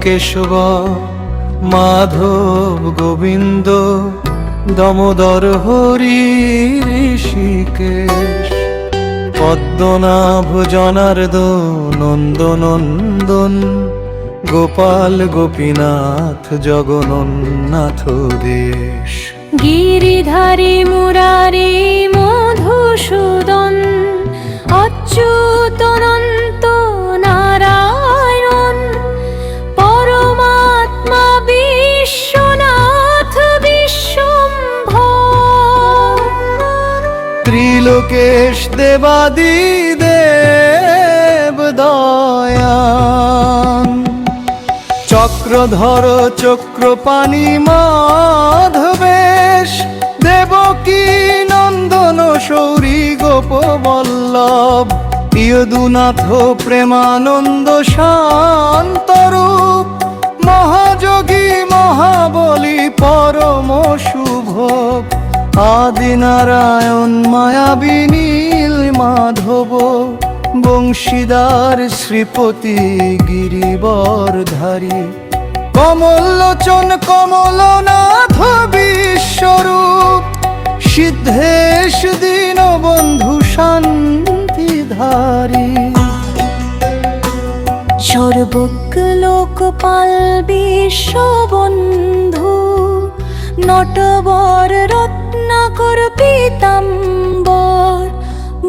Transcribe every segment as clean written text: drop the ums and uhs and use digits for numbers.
কেশব মাধব গোবিন্দ দমোদর হরি ঋষিকেশ পদ্মনাভ জনার্দ নন্দনন্দন গোপাল গোপীনাথ জগন্নাথ দেশ গিরিধারী মুরারি মধুসূদন অচ্যুতনন্ত নারায়ণ পরমাত্মা বিশ্বনাথ বিশ্বম্ভর ত্রিলোকেশ দেবাদি দেব দয়ান চক্রধর চক্রপাণি মাধবেশ দেবকী নন্দন শৌরী গোপবল্লভ ইয়দুনাথ প্রেমানন্দ শান্তরূপ মহাযোগী মহাবলী পরম শুভ আদিনারায়ণ মায়াবী নীল মাধব বংশীদার শ্রীপতি গিরিবরধারী কমললোচন কমলনাথ বিশ্বরূপ সিদ্ধেশ দীনবন্ধু শান্তিধারী সর্বজ্ঞ লোকপাল বিশ্ববন্ধু নটবর রত্নাকর পীতাম্বর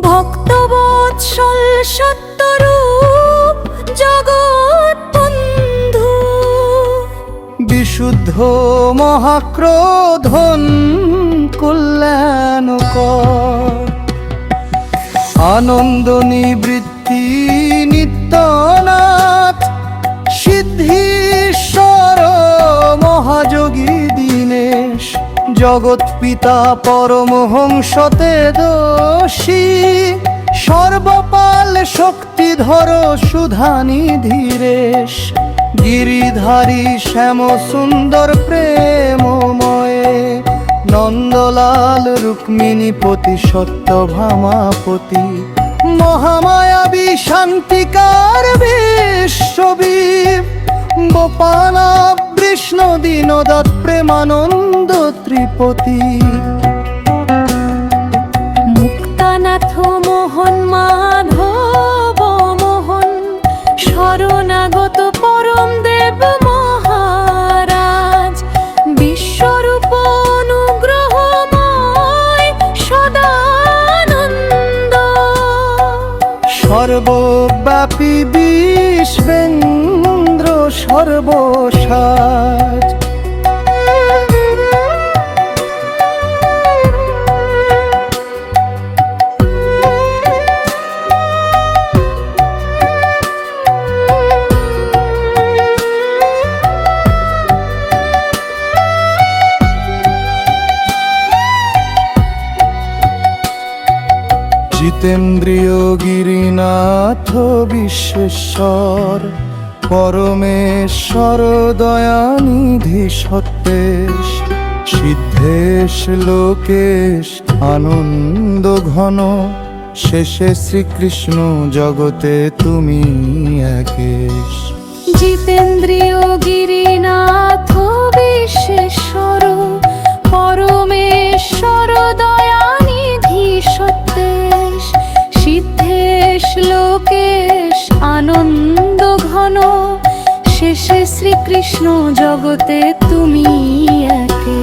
ভক্তবৎসল সত্যরূপ জগৎ বন্ধু বিশুদ্ধ মহাক্রোধন কল্যাণকর আনন্দ নিবৃত্তি নিত্যনাথ সিদ্ধীশ্বর মহাযোগী দীনেশ জগৎ পিতা পরমহংসতে দোষী সর্বপাল শক্তিধর সুধানি ধীরেশ গিরিধারী শ্যাম সুন্দর প্রেমময়ে নন্দলাল রুক্মিণীপতি সত্যভামাপতি মহামায়াবী শান্তিকার বিশ্ববীর গোপানাব কৃষ্ণ দীনদত্ত প্রেমানন্দ ত্রিপতি মুক্তানাথ মোহন মাধব মোহন শরণাগত পরম দেব মহারাজ বিশ্বরূপ অনুগ্রহময় সদানন্দ সর্বব্যাপী বিশ্বেন্দ্র সর্বসাজ জিতেন্দ্রিয় গিরিনাথ বিশ্বেশ্বর পরমেশ্বর দয়ানিধি সত্যেশ সিদ্ধেশ লোকেশ আনন্দ ঘন শেষে শ্রীকৃষ্ণ জগতে তুমি একেশ জিতেন্দ্রিয় গিরিনাথ বিশ্বেশ্বর পরমেশ্বর দয়ানিধি সত্যেশ সিদ্ধেশ লোকেশ আনন্দ ঘন শেষে শ্রীকৃষ্ণ জগতে তুমি একে